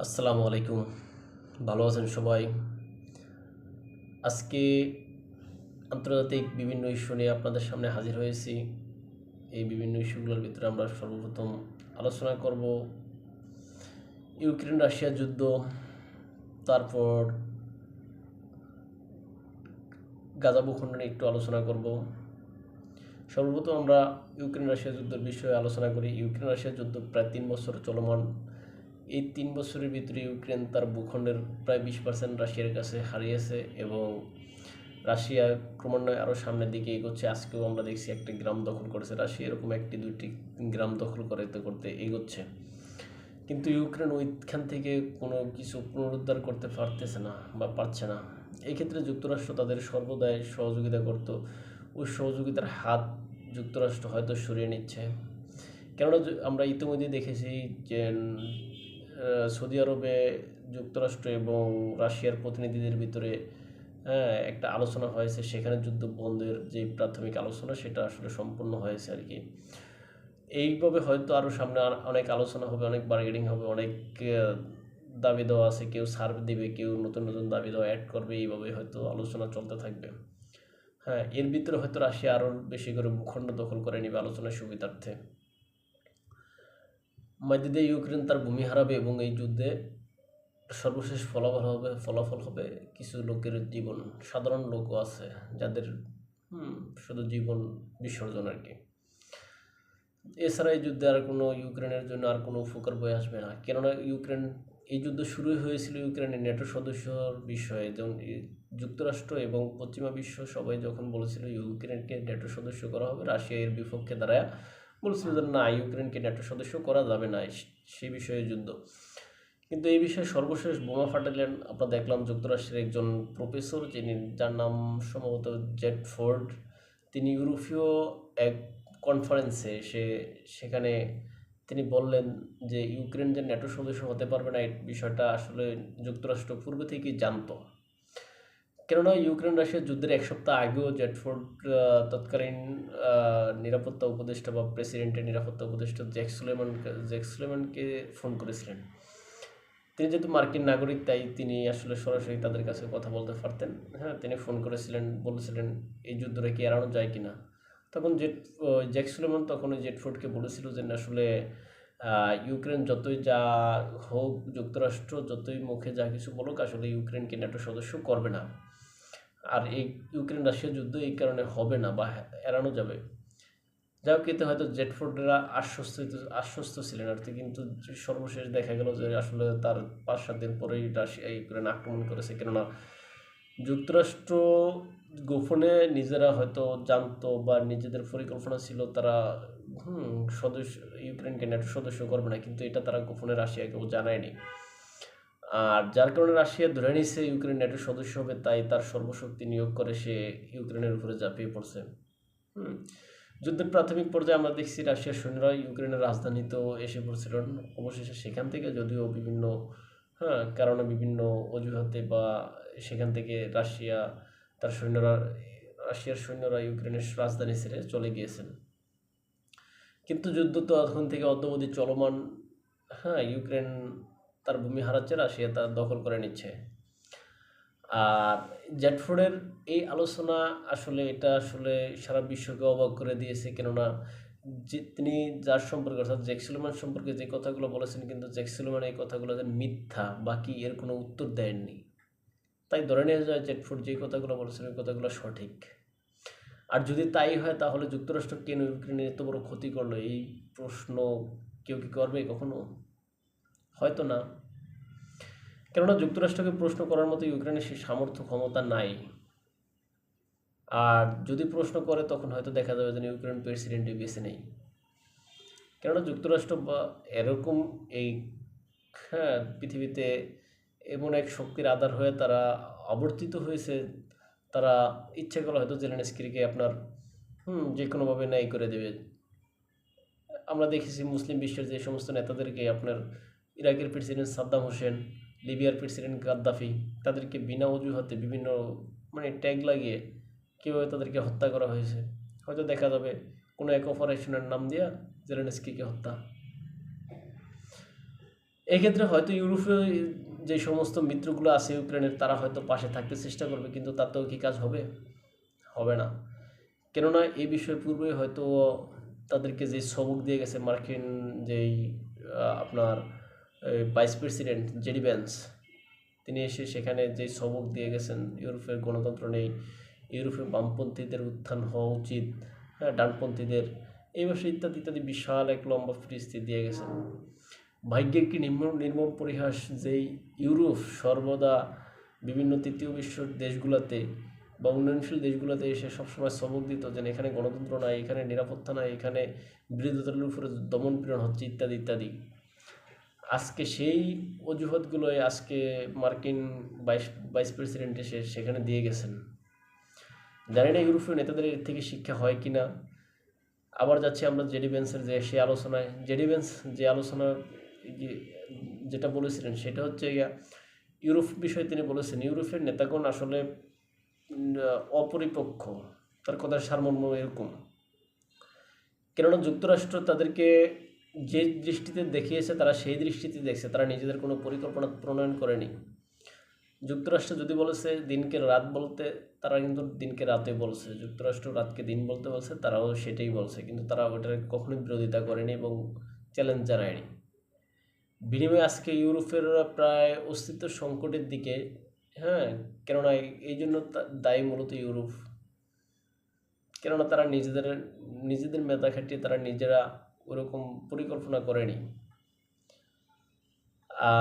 আসসালামু আলাইকুম। ভালো আছেন সবাই? আজকে আন্তর্জাতিক বিভিন্ন ইস্যু নিয়ে আপনাদের সামনে হাজির হয়েছি। এই বিভিন্ন ইস্যুগুলোর ভিতরে আমরা সর্বপ্রথম আলোচনা করব ইউক্রেন রাশিয়া যুদ্ধ, তারপর গাজা ভূখণ্ড নিয়ে একটু আলোচনা করব। সর্বপ্রথম আমরা ইউক্রেন রাশিয়া যুদ্ধের বিষয়ে আলোচনা করি। ইউক্রেন রাশিয়া যুদ্ধ প্রায় ৩ বছর চলমান। এই ৩ বছরের ভিতরে ইউক্রেন তার ভূখণ্ডের প্রায় 20% রাশিয়ার কাছে হারিয়েছে এবং রাশিয়া ক্রমান্বয়ে আরও সামনের দিকে এগোচ্ছে। আজকেও আমরা দেখছি একটা গ্রাম দখল করেছে রাশিয়া, এরকম একটি দুইটি গ্রাম দখল করতে করতে এগোচ্ছে। কিন্তু ইউক্রেন ওইখান থেকে কোনো কিছু পুনরুদ্ধার করতে পারতেছে না বা পারছে না। এই ক্ষেত্রে যুক্তরাষ্ট্র তাদের সর্বদাই সহযোগিতা করত। ওই সহযোগিতার হাত যুক্তরাষ্ট্র হয়তো সরিয়ে নিচ্ছে। কেননা আমরা ইতিমধ্যে দেখেছি যে সৌদি আরবে যুক্তরাষ্ট্র এবং রাশিয়ার প্রতিনিধিদের ভিতরে একটা আলোচনা হয়েছে। সেখানে যুদ্ধ বন্ধের যে প্রাথমিক আলোচনা সেটা আসলে সম্পূর্ণ হয়েছে আর কি। এইভাবে হয়তো আরও সামনে অনেক আলোচনা হবে, অনেক বার্গেনিং হবে, অনেক দাবি দেওয়া আছে, কেউ ছাড় দিবে, কেউ নতুন নতুন দাবি দেওয়া অ্যাড করবে, এইভাবে হয়তো আলোচনা চলতে থাকবে। এর ভিতরে হয়তো রাশিয়া আরও বেশি করে ভূখণ্ড দখল করে নেবে আলোচনার সুবিধার্থে। মাঝে ইউক্রেন তার ভূমি হারাবে এবং এই যুদ্ধে সর্বশেষ ফলাফল হবে কিছু লোকের জীবন। সাধারণ লোকও আছে যাদের শুধু জীবন বিসর্জন আর কি। এছাড়া এই যুদ্ধে আর কোনো ইউক্রেনের জন্য আর কোনো উপকার বয়ে আসবে না। কেননা ইউক্রেন এই যুদ্ধ শুরুই হয়েছিল ইউক্রেনের ন্যাটো সদস্যর বিষয়ে। যেমন যুক্তরাষ্ট্র এবং পশ্চিমা বিশ্ব সবাই যখন বলেছিল ইউক্রেনকে ন্যাটো সদস্য করা হবে, রাশিয়া এর বিপক্ষে দাঁড়ায় বলছিল যে না, ইউক্রেনকে ন্যাটো সদস্য করা যাবে না, সেই বিষয়ে যুদ্ধ। কিন্তু এই বিষয়ে সর্বশেষ বোমা ফাটালেন আমরা দেখলাম যুক্তরাষ্ট্রের একজন প্রফেসর, যার নাম সম্ভবত জেড ফোর্ড। তিনি ইউরোপীয় এক কনফারেন্সে সেখানে তিনি বললেন যে ইউক্রেন যে ন্যাটো সদস্য হতে পারবে না, এই বিষয়টা আসলে যুক্তরাষ্ট্র পূর্বে থেকেই জানতো। কেননা ইউক্রেন রাশিয়ার যুদ্ধের 1 সপ্তাহ আগেও জেটফোর্ড তৎকালীন নিরাপত্তা উপদেষ্টা বা প্রেসিডেন্টের নিরাপত্তা উপদেষ্টা জ্যাক সুলেমানকে ফোন করেছিলেন। তিনি যেহেতু মার্কিন নাগরিক, তাই তিনি আসলে সরাসরি তাদের কাছে কথা বলতে পারতেন। তিনি ফোন করেছিলেন, বলেছিলেন এই যুদ্ধটা কি এড়ানো যায় কিনা। তখন জ্যাক সুলেমান তখন ওই জেটফোর্ডকে বলেছিল যে আসলে ইউক্রেন যতই যা হোক, যুক্তরাষ্ট্র যতই মুখে যা কিছু বলুক, আসলে ইউক্রেনকে ন্যাটো সদস্য করবে না। আর এই ইউক্রেন রাশিয়া যুদ্ধ এই কারণে হবে না বা এড়ানো যাবে। যাই হোক, এতে হয়তো জেটফোর্ডরা আশ্বস্ত ছিলেন আর কি। কিন্তু সর্বশেষ দেখা গেল যে আসলে তার 5-7 দিন পরেই রাশিয়া ইউক্রেন আক্রমণ করেছে। কেননা যুক্তরাষ্ট্র গোপনে নিজেরা হয়তো জানতো বা নিজেদের পরিকল্পনা ছিল তারা ইউক্রেনকে ন্যাটো সদস্য করবে না, কিন্তু এটা তারা গোপনে রাশিয়াকেও জানায়নি। আর যার কারণে রাশিয়া ধরে নিচ্ছে ইউক্রেন ন্যাটো সদস্য হবে, তাই তার সর্বশক্তি নিয়োগ করে সে ইউক্রেনের উপরে ঝাঁপিয়ে পড়ছে। যুদ্ধের প্রাথমিক পর্যায়ে আমরা দেখছি রাশিয়ার সৈন্যরা ইউক্রেনের রাজধানীতেও এসে পড়ছিলেন। অবশেষে সেখান থেকে যদিও বিভিন্ন কারণে, বিভিন্ন অজুহাতে বা সেখান থেকে রাশিয়ার সৈন্যরা ইউক্রেনের রাজধানী ছেড়ে চলে গিয়েছেন। কিন্তু যুদ্ধ তো এখন থেকে অদ্যাবধি চলমান। ইউক্রেন তার ভূমি হারাচ্ছে, রাশিয়া তার দখল করে নিচ্ছে। আর জেটফোর্ডের এই আলোচনা এটা আসলে সারা বিশ্বকে অবাক করে দিয়েছে। কেননা তিনি যার সম্পর্কে, অর্থাৎ জ্যাক সুলেমান সম্পর্কে যে কথাগুলো বলেছেন, কিন্তু জ্যাক সুলেমান এই কথাগুলো যে মিথ্যা বাকি এর কোনো উত্তর দেননি। তাই ধরে নেওয়া যায় জেটফোর্ড যে কথাগুলো বলেছেন ওই কথাগুলো সঠিক। আর যদি তাই হয়, তাহলে যুক্তরাষ্ট্র কেন ইউক্রেনের এত বড় ক্ষতি করলো, এই প্রশ্ন কেউ কি করবে কখনো? হয়তো না। কেননা যুক্তরাষ্ট্রকে প্রশ্ন করার মতো ইউক্রেনের সেই সামর্থ্য ক্ষমতা নাই। আর যদি প্রশ্ন করে তখন হয়তো দেখা যাবে যে ইউক্রেন প্রেসিডেন্টই বেছে নেই। কেননা যুক্তরাষ্ট্র বা এরকম এই পৃথিবীতে এমন এক শক্তির আধার হয়ে তারা আবর্তিত হয়েছে, তারা ইচ্ছে করলে হয়তো জেলেনস্কিকে আপনার যে কোনোভাবে ন্যায় করে দেবে। আমরা দেখেছি মুসলিম বিশ্বের যে সমস্ত নেতাদেরকে, আপনার ইরাকের প্রেসিডেন্ট সাদ্দাম হোসেন, লিবিয়ার প্রেসিডেন্ট গাদ্দাফি, তাদেরকে বিনা অজুহাতে বিভিন্ন ট্যাগ লাগিয়ে কীভাবে তাদেরকে হত্যা করা হয়েছে। হয়তো দেখা যাবে কোনো এক অপারেশনের নাম দিয়া জেলেনস্কিকে হত্যা। এক্ষেত্রে হয়তো ইউরোপীয় যে সমস্ত মিত্রগুলো আছে ইউক্রেনের, তারা হয়তো পাশে থাকতে চেষ্টা করবে, কিন্তু তাতেও কি কাজ হবে? হবে না। কেননা এই বিষয়ে পূর্বে হয়তো তাদেরকে যে সবক দিয়ে গেছে মার্কিন যেই আপনার ভাইস প্রেসিডেন্ট জেডি ভ্যান্স, তিনি এসে সেখানে যে সবক দিয়ে গেছেন ইউরোপের গণতন্ত্র নেই, ইউরোপের বামপন্থীদের উত্থান হওয়া উচিত, হ্যাঁ, ডানপন্থীদের এই বিষয়ে ইত্যাদি ইত্যাদি বিশাল এক লম্বা ফিরিস্তি দিয়ে গেছেন। ভাগ্যের কি নির্মম পরিহাস, যেই ইউরোপ সর্বদা বিভিন্ন তৃতীয় বিশ্বের দেশগুলোতে বা উন্নয়নশীল দেশগুলোতে এসে সবসময় সবক দিত যে এখানে গণতন্ত্র নাই, এখানে নিরাপত্তা নাই, এখানে বিরোধী দলের উপরে দমন পীড়ন হচ্ছে ইত্যাদি ইত্যাদি। আজকে সেই অজুহাতগুলোই আজকে মার্কিন ভাইস ভাইস প্রেসিডেন্ট এসে সেখানে দিয়ে গেছেন। জানি না ইউরোপীয় নেতাদের এর থেকে শিক্ষা হয় কি না। আবার যাচ্ছি আমরা জেডি ভ্যান্সের যে সে আলোচনায়। জেডি ভ্যান্স যে আলোচনা যেটা বলেছিলেন সেটা হচ্ছে ইউরোপ বিষয়ে তিনি বলেছেন ইউরোপের নেতাগণ আসলে অপরিপক্ষ। তার কথার সারমর্ম এরকম, কেননা যুক্তরাষ্ট্র তাদেরকে যে দৃষ্টিতে দেখিয়েছে তারা সেই দৃষ্টিতে দেখছে, তারা নিজেদের কোনো পরিকল্পনা প্রণয়ন করেনি। যুক্তরাষ্ট্র যদি বলেছে দিনকে রাত বলতে, তারা কিন্তু দিনকে রাতে বলছে। যুক্তরাষ্ট্র রাতকে দিন বলতে বলছে, তারাও সেটাই বলছে, কিন্তু তারা ওটার কখনোই বিরোধিতা করেনি এবং চ্যালেঞ্জ জানায়নি। বিনিময়ে আজকে ইউরোপের প্রায় অস্তিত্ব সংকটের দিকে, হ্যাঁ, কেননা এই জন্য দায়ী মূলত ইউরোপ। কেননা তারা নিজেদের মেধা খাটিয়ে তারা নিজেরা ওরকম পরিকল্পনা করেনি।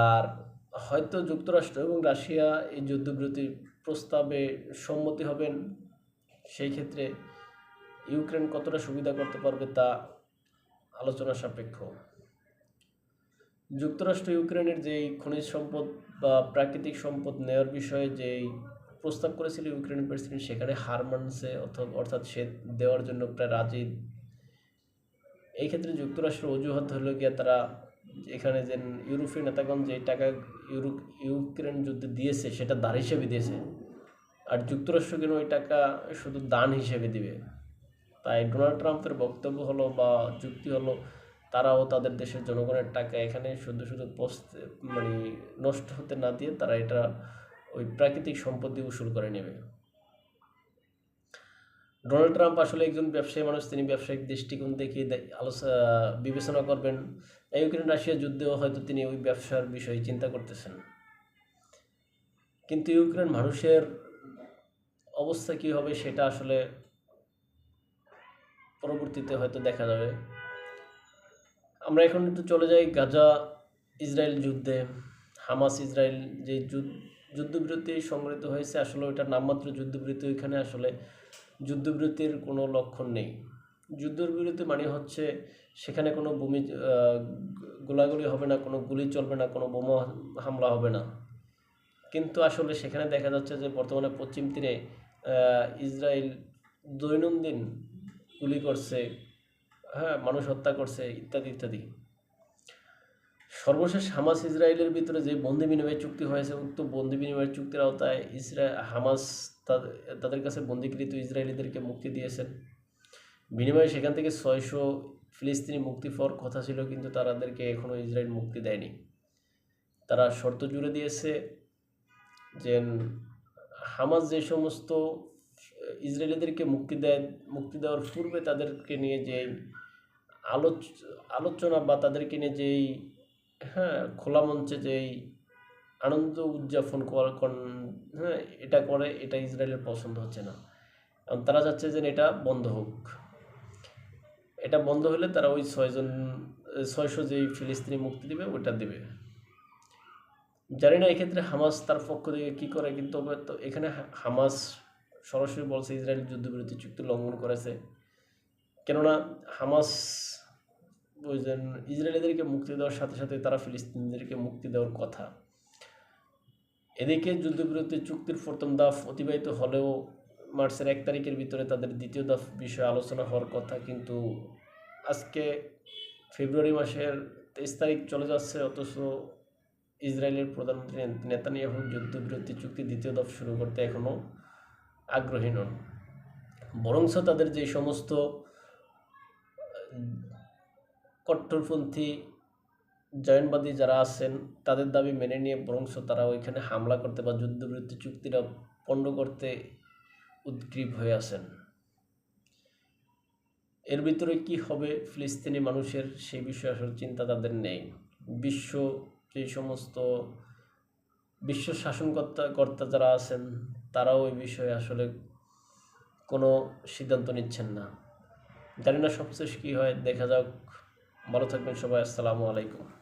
আর হয়তো যুক্তরাষ্ট্র এবং রাশিয়া এই যুদ্ধবিরতি প্রস্তাবে সম্মতি হবেন। সেই ক্ষেত্রে ইউক্রেন কতটা সুবিধা করতে পারবে তা আলোচনা সাপেক্ষ। যুক্তরাষ্ট্র ইউক্রেনের যেই খনিজ সম্পদ বা প্রাকৃতিক সম্পদ নেওয়ার বিষয়ে যেই প্রস্তাব করেছিল ইউক্রেনের প্রেসিডেন্ট, সেখানে হার মানছে, অর্থাৎ সে দেওয়ার জন্য প্রায় রাজি। এই ক্ষেত্রে যুক্তরাষ্ট্র অজুহাত হলো গিয়া তারা এখানে যে ইউরোপীয় নেতাগণ যে টাকা ইউক্রেন যুদ্ধে দিয়েছে সেটা দান হিসেবে দিয়েছে, আর যুক্তরাষ্ট্র কেন ওই টাকা শুধু দান হিসেবে দিবে। তাই ডোনাল্ড ট্রাম্পের বক্তব্য হলো বা যুক্তি হলো তারাও তাদের দেশের জনগণের টাকা এখানে শুধু শুধু মানে নষ্ট হতে না দিয়ে তারা এটা ওই প্রাকৃতিক সম্পদ দিয়ে উসুল করে নেবে। ডোনাল্ড ট্রাম্প আসলে একজন ব্যবসায়ী মানুষ, তিনি ব্যবসায়িক দৃষ্টিকোণ দেখিয়ে বিবেচনা করবেন। ইউক্রেন রাশিয়া যুদ্ধেও হয়তো তিনি ওই ব্যবসার বিষয়ে চিন্তা করতেছেন, কিন্তু ইউক্রেন মানুষের অবস্থা কী হবে সেটা আসলে পরবর্তীতে হয়তো দেখা যাবে। আমরা এখন একটু চলে যাই গাজা ইসরায়েল যুদ্ধে। হামাস ইসরায়েল যে যুদ্ধবিরতি সংগঠিত হয়েছে, আসলে ওইটার নামমাত্র যুদ্ধবিরতি। ওইখানে আসলে যুদ্ধবিরতির কোনো লক্ষণ নেই। যুদ্ধবিরতি মানে হচ্ছে সেখানে কোনো গোলাগুলি হবে না, কোনো গুলি চলবে না, কোনো বোমা হামলা হবে না। কিন্তু আসলে সেখানে দেখা যাচ্ছে যে বর্তমানে পশ্চিম তীরে ইসরায়েল দৈনন্দিন গুলি করছে, হ্যাঁ, মানুষ হত্যা করছে ইত্যাদি ইত্যাদি। সর্বশেষ হামাস ইসরায়েলের ভিতরে যে বন্দি বিনিময় চুক্তি হয়েছে, উক্ত বন্দি বিনিময় চুক্তির আওতায় হামাস তাদের কাছে বন্দিকৃত ইসরায়েলিদেরকে মুক্তি দিয়েছেন। বিনিময়ে সেখান থেকে 600 ফিলিস্তিনি মুক্তি পাওয়ার কথা ছিল, কিন্তু তাদেরকে এখনও ইসরায়েল মুক্তি দেয়নি। তারা শর্ত জুড়ে দিয়েছে যে হামাস যে সমস্ত ইসরায়েলিদেরকে মুক্তি দেওয়ার পূর্বে তাদেরকে নিয়ে যে আলোচনা বা তাদেরকে নিয়ে যেই, হ্যাঁ, খোলা মঞ্চে যেই আনন্দ উদযাপন হ্যাঁ, এটা করে, এটা ইসরায়েলের পছন্দ হচ্ছে না। কারণ তারা চাচ্ছে যে এটা বন্ধ হোক। এটা বন্ধ হলে তারা ওই 600 যেই ফিলিস্তিনি মুক্তি দিবে ওটা দেবে। জানি না এক্ষেত্রে হামাস তার পক্ষ থেকে কী করে, কিন্তু এখানে হামাস সরাসরি বলছে ইসরায়েল যুদ্ধবিরতি চুক্তি লঙ্ঘন করেছে। কেননা হামাস ওই যে ইসরায়েলিদেরকে মুক্তি দেওয়ার সাথে সাথে তারা ফিলিস্তিনিদেরকে মুক্তি দেওয়ার কথা। এদিকে যুদ্ধবিরতি চুক্তির প্রথম দফা অতিবাহিত হলেও মার্চের 1 তারিখের ভিতরে তাদের দ্বিতীয় দফা বিষয়ে আলোচনা হওয়ার কথা, কিন্তু আজকে ফেব্রুয়ারি মাসের 23 তারিখ চলে যাচ্ছে, অথচ ইসরায়েলের প্রধানমন্ত্রী নেতানিয়াহু যুদ্ধবিরতি চুক্তি দ্বিতীয় দফা শুরু করতে এখনও আগ্রহী নন। বরঞ্চ তাদের যে সমস্ত কট্টরপন্থী জয়নবাদী যারা আছেন তাদের দাবি মেনে নিয়ে বরঞ্চ তারা ওইখানে হামলা করতে বা যুদ্ধবিরতি চুক্তিটা পণ্ড করতে উদ্গ্রীব হয়ে আছেন। এর ভিতরে কি হবে ফিলিস্তিনি মানুষের সেই বিষয়ে আসলে চিন্তা তাদের নেই। বিশ্ব যে সমস্ত বিশ্ব কর্তা যারা আছেন তারাও এই বিষয়ে আসলে কোনো সিদ্ধান্ত নিচ্ছেন না। জানি না সবশেষ কী হয়, দেখা যাক। ভালো থাকবেন সবাই। আসসালামু আলাইকুম।